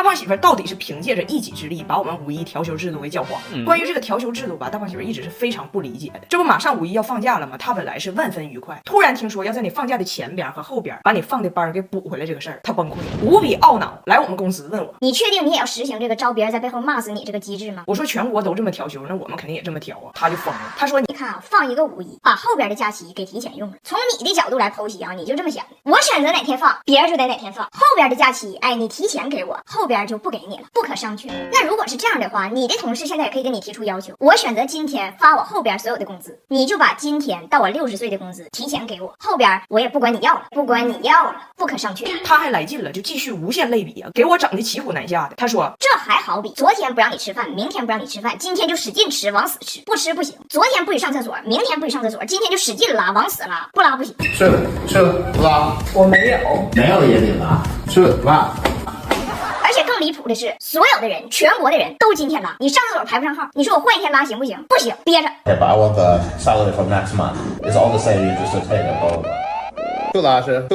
大胖媳妇到底是凭借着一己之力把我们五一调休制度给搅黄了。关于这个调休制度吧，大胖媳妇一直是非常不理解的。这不马上五一要放假了吗？她本来是万分愉快，突然听说要在你放假的前边和后边把你放的班给补回来，这个事儿她崩溃，无比懊恼，来我们公司问我，你确定你也要实行这个招别人在背后骂死你这个机制吗？我说全国都这么调休，那我们肯定也这么调啊。她就疯了，她说你看啊，放一个五一，把后边的假期给提前用了。从你的角度来剖析啊，你就这么想的，我选择哪天放，别人就得哪天放。后边的假期，哎，你提前给我，后边就不给你了，不可商榷。那如果是这样的话，你的同事现在也可以跟你提出要求，我选择今天发我后边所有的工资，你就把今天到我60岁的工资提前给我，后边我也不管你要了，不管你要了，不可商榷。他还来劲了，就继续无限类比啊，给我整的骑虎难下的。他说这还好比昨天不让你吃饭，明天不让你吃饭，今天就使劲吃，往死吃，不吃不行。昨天不许上厕所，明天不许上厕所，今天就使劲拉，往死拉，不拉不行。是拉，我没有，没有也得拉，是拉。而且更离谱的是，所有的人，全国的人都今天拉，你上厕所排不上号，你说我换一天拉行不行？不行，憋着。 Yeah, but I want the salary from next month. It's all the same. You just take it over. 不拉是。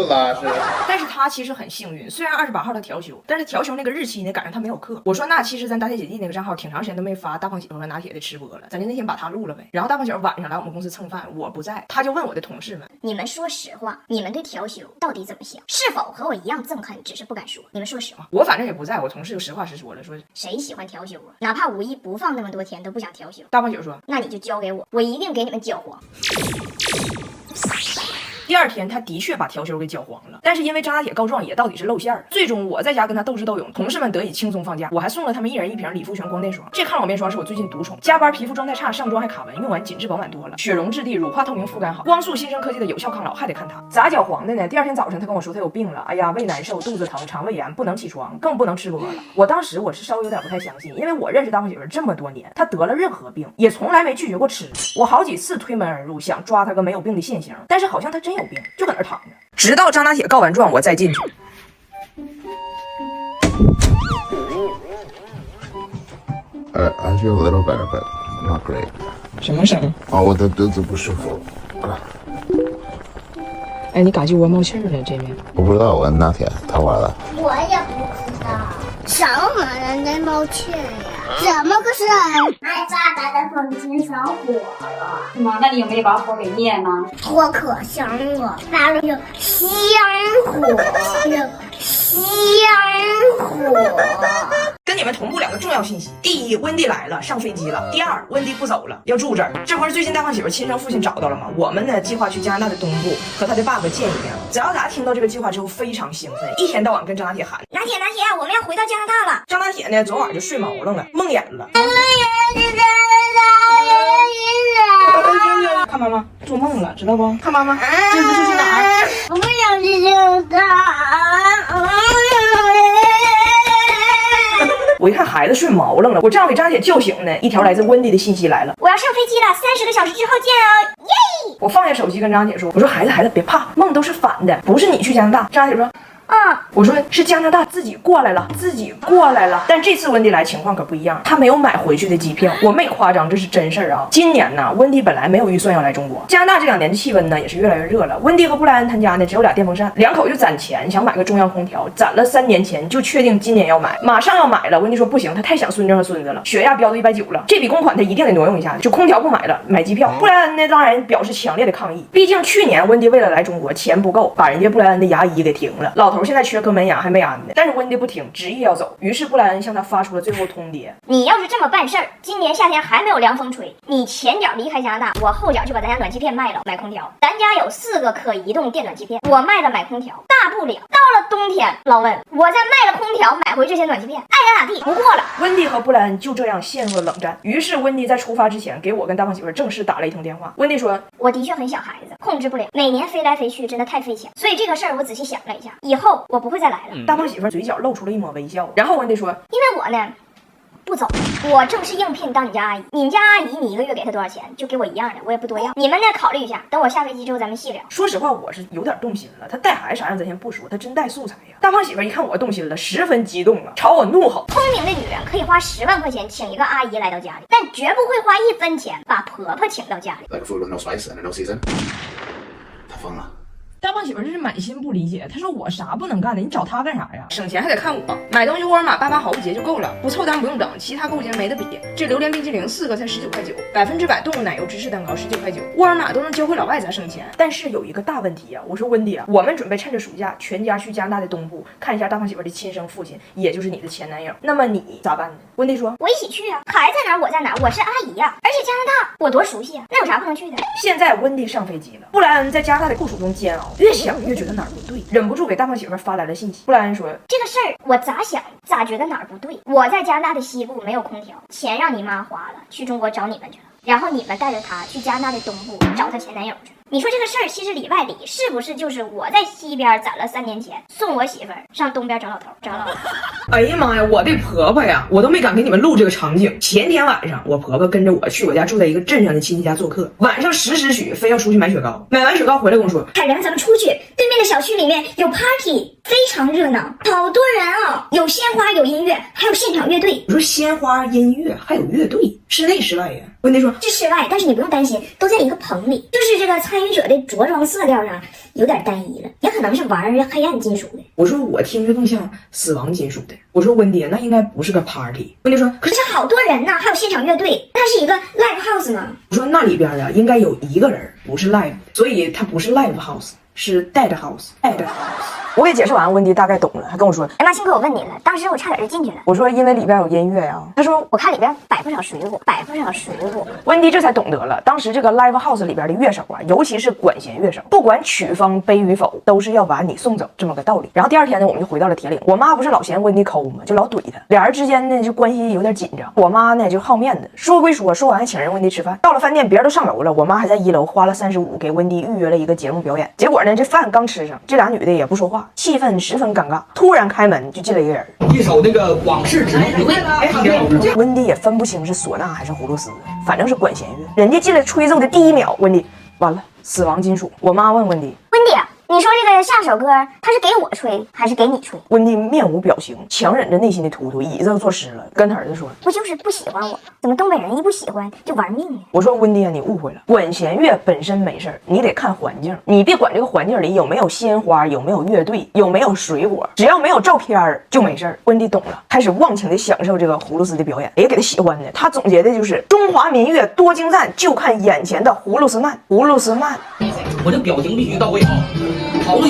但是他其实很幸运，虽然28号他调休，但是调休那个日期呢赶上他没有课。我说那其实咱打铁姐弟那个账号挺长时间都没发大胖媳妇和拿铁的吃播了，咱就那天把他录了呗。然后大胖媳妇晚上来我们公司蹭饭，我不在，他就问我的同事们，你们说实话，你们对调休到底怎么想？是否和我一样憎恨，只是不敢说？你们说实话。我反正也不在，我同事就实话实说了，说谁喜欢调休啊？哪怕五一不放那么多天都不想调休。大胖媳妇说，那你就交给我，我一定给你们搅黄。第二天他的确把调休给搅黄了，但是因为张大铁告状也到底是露馅儿，最终我在家跟他斗智斗勇，同事们得以轻松放假，我还送了他们一人1瓶理肤泉光电霜。这抗老面霜是我最近独宠，加班皮肤状态差，上妆还卡纹，用完紧致饱满多了，雪绒质地，乳化透明，肤感好，光速新生科技的有效抗老，还得看它咋搅黄的呢？第二天早上他跟我说他有病了，哎呀，胃难受，肚子疼，肠胃炎，不能起床，更不能吃播了。我当时我是稍微有点不太相信，因为我认识大胖媳妇这么多年，她得了任何病也从来没拒绝过吃，我好几次推门而入想抓她个没有病的现行，但是好像她真有病，就搁那躺着，直到张大铁告完状我再进去。I feel a little better, but not great. 什么声？哦，我的肚子不舒服。哎，你嘎鸡窝冒气了这边？我不知道，我拿铁他玩了。我也不知道，什么人在冒气呀？怎么个事儿？俺家的房间着火了。妈，那你有没有把火给灭呢？火可香了，发了有香火，有香火。跟你们同步2个重要信息：第一，温蒂来了，上飞机了；第二，温蒂不走了，要住这儿。这不是最近大胖媳妇亲生父亲找到了吗？我们呢计划去加拿大的东部和他的爸爸见一面。只要达听到这个计划之后非常兴奋，一天到晚跟张大铁喊：拿铁，我们要回到加拿大了。张大铁呢昨晚就睡毛愣了，梦魇了。看妈妈做梦了，知道不？看妈妈，这是去哪儿？我不想去加拿大。我一看孩子睡毛愣了，我正要给张大铁叫醒呢，一条来自温蒂的信息来了：我要上飞机了，30个小时之后见哦，耶！我放下手机跟张大铁说：“我说孩子别怕，梦都是反的，不是你去加拿大。”张大铁说：“我说是加拿大自己过来了。”但这次温蒂来情况可不一样，他没有买回去的机票，我没夸张，这是真事儿啊。今年呢，温蒂本来没有预算要来中国，加拿大这2年的气温呢也是越来越热了。温蒂和布莱恩他家呢只有俩电风扇，2口就攒钱想买个中央空调，攒了3年钱就确定今年要买，马上要买了。温蒂说不行，他太想孙子和孙子了，血压飙到190了，这笔公款他一定得挪用一下，就空调不买了，买机票。布莱恩呢当然表示强烈的抗议，毕竟去年温蒂为了来中国钱不够，把人家布莱恩的牙医给停了，老头现在缺颗门牙还没安呢。但是温蒂不听，执意要走，于是布莱恩向他发出了最后通牒：你要是这么办事儿，今年夏天还没有凉风吹，你前脚离开加拿大，我后脚就把咱家暖气片卖了，买空调。咱家有4个可移动电暖气片，我卖了买空调，大不了到了冬天，老温我再卖了空调，买回这些暖气片，爱咋咋地，不过了。温蒂和布莱恩就这样陷入了冷战。于是温蒂在出发之前给我跟大胖媳妇正式打了一通电话。温蒂说：我的确很小孩子，控制不了，每年飞来飞去真的太费钱，所以这个事儿我仔细想了一下，以后我不会再来了。大胖媳妇嘴角露出了一抹微笑，然后温蒂说：因为我呢不走，我正式应聘当你家阿姨。你家阿姨，你一个月给她多少钱？就给我一样的，我也不多要。你们呢，考虑一下，等我下飞机之后咱们细聊。说实话，我是有点动心了。他带孩子啥样咱先不说，他真带素材呀。大胖媳妇一看我动心了，十分激动啊，朝我怒吼：聪明的女人可以花10万块钱请一个阿姨来到家里，但绝不会花1分钱把婆婆请到家里。 Like food with no spice and no season. 他疯了。大胖媳妇这是满心不理解，她说我啥不能干的，你找他干啥呀？省钱还得看我，买东西沃尔玛88毫五节就够了，不凑单不用等，其他购物节没得比。这榴莲冰淇淋4个才19块9%，100%动物奶油芝士蛋糕19块9，沃尔玛都能教会老外咋省钱。但是有一个大问题呀，我说温迪啊，我们准备趁着暑假全家去加拿大的东部看一下大胖媳妇的亲生父亲，也就是你的前男友，那么你咋办呢？温迪说我一起去啊，孩子在哪儿我在哪儿，我是阿姨呀、而且加拿大我多熟悉啊，那有啥不能去的？现在温迪上飞机了，布莱恩在加拿大的酷暑中煎熬，越想越觉得哪儿不对，忍不住给大胖媳妇发来了信息。布莱恩说这个事儿我咋想咋觉得哪儿不对。我在加拿大的西部没有空调，钱让你妈花了，去中国找你们去了，然后你们带着她去加拿大的东部找她前男友去。你说这个事儿其实里外里是不是就是我在西边攒了3年钱，送我媳妇儿上东边找老头找老头？哎呀妈呀，我的婆婆呀，我都没敢给你们录这个场景。前天晚上，我婆婆跟着我去我家住在一个镇上的亲戚家做客，晚上10时许非要出去买雪糕，买完雪糕回来跟我说，海良，咱们出去，对面的小区里面有 party， 非常热闹，好多人啊，有鲜花，有音乐，还有现场乐队。我说鲜花、音乐还有乐队，室内室外呀？温迪说这室外，但是你不用担心，都在一个棚里，就是这个参与者的着装色调上有点单一了，也可能是玩黑暗金属的。我说我听着更像死亡金属的。我说温迪，那应该不是个 party。温迪说可是好多人呢，还有现场乐队，那是一个 live house 吗？我说那里边啊应该有一个人，不是 live， 所以它不是 live house， 是 dead house。dead house。我给解释完，温迪大概懂了，还跟我说，哎妈，幸亏我问你了，当时我差点就进去了。我说因为里边有音乐呀。他说我看里边摆不少水果，摆不少水果。温迪这才懂得了，当时这个 live house 里边的乐手啊，尤其是管弦乐手，不管曲风悲与否，都是要把你送走这么个道理。然后第二天呢，我们就回到了铁岭。我妈不是老嫌温迪抠嘛，就老怼他，俩人之间呢就关系有点紧张。我妈呢就好面子，说归说，说完还请人温迪吃饭。到了饭店，别人都上楼了，我妈还在1楼花了35给温迪预约了一个节目表演。结果呢，这饭刚吃上，这俩女的也不说话，气氛十分尴尬。突然开门就进来一个人，一首那个往事只能回味。温迪也分不清是唢呐还是葫芦丝，反正是管弦乐。人家进来吹奏的第1秒，温迪完了，死亡金属。我妈问温迪，温迪，你说这个下首歌，他是给我吹还是给你吹？温迪面无表情，强忍着内心的突突，椅子都坐湿了，跟他儿子说，不就是不喜欢我？怎么东北人一不喜欢就玩命呢？我说温迪啊，你误会了，管弦乐本身没事儿，你得看环境，你别管这个环境里有没有鲜花，有没有乐队，有没有水果，只要没有照片儿就没事儿。温迪懂了，开始忘情的享受这个葫芦丝的表演，也给他喜欢的。他总结的就是中华民乐多精湛，就看眼前的葫芦丝慢，葫芦丝慢。我这表情必须到位啊，好了。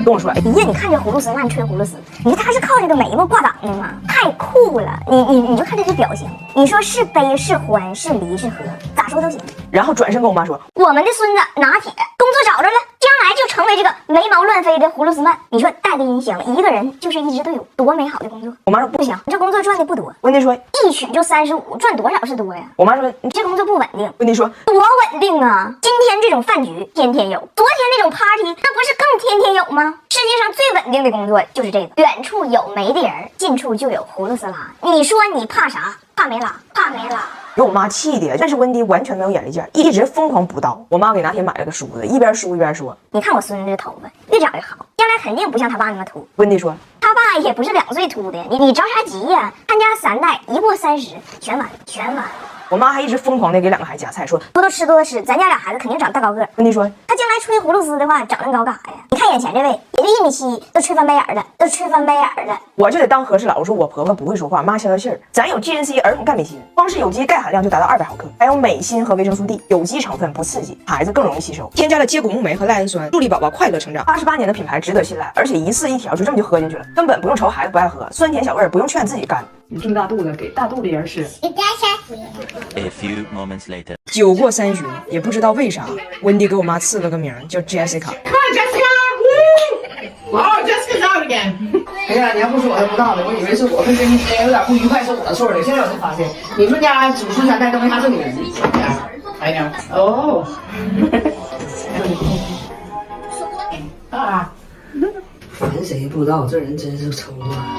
跟我说，哎呀，你看这葫芦丝慢吹葫芦丝，你说他是靠这个眉毛挂档的吗？太酷了！你就看这个表情，你说是悲是欢是离是合，咋说都行。然后转身跟我妈说，我们的孙子拿铁工作找着了，将来就成为这个眉毛乱飞的葫芦丝曼。你说带个音箱，一个人就是一支队伍，多美好的工作。我妈说不行，你这工作赚的不多。温迪说一曲就35，赚多少是多呀？我妈说你这工作不稳定。温迪说多稳定啊！今天这种饭局天天有，昨天那种 party 那不是更天天有吗？世界上最稳定的工作就是这个，远处有没的人，近处就有葫芦丝拉。你说你怕啥？怕没拉？怕没拉？给我妈气的，但是温迪完全没有眼力见，一直疯狂补刀。我妈给拿铁买了个梳子，一边梳一边说，你看我孙子的头发越长越好，将来肯定不像他爸那么秃。温迪说他爸也不是2岁秃的，你着啥急呀？他家3代一过30全完。我妈还一直疯狂的给2个孩子夹菜，说多多吃，咱家俩孩子肯定长大高个。温迪说他将来吹葫芦丝的话，长那高干啥呀？你看眼前这位，也就1.7米，都吹翻白眼了，我就得当和事佬，我说我婆婆不会说话，妈消消气儿。咱有 GNC 儿童钙镁锌，光是有机钙含量就达到200毫克，还有镁锌和维生素 D， 有机成分不刺激，孩子更容易吸收。添加了接骨木酶和赖氨酸，助力宝宝快乐成长。88年的品牌值得信赖，而且一次一条就这么就喝进去了，根本不用愁孩子不爱喝，酸甜小味不用劝自己干。你这么大肚子，给大肚子人吃。给大家 A few moments later. 酒过3巡，也不知道为啥，温迪给我妈赐了个名叫 Jessica。哦 ，Jessica out again。哎呀，你要不说我还不知道呢，我以为是我跟珍妮之间有点不愉快是我的错呢。现在我才发现，你们家祖孙3代都没啥正经人。哎呀，哦。啊。烦谁不知道，这人真是抽啊。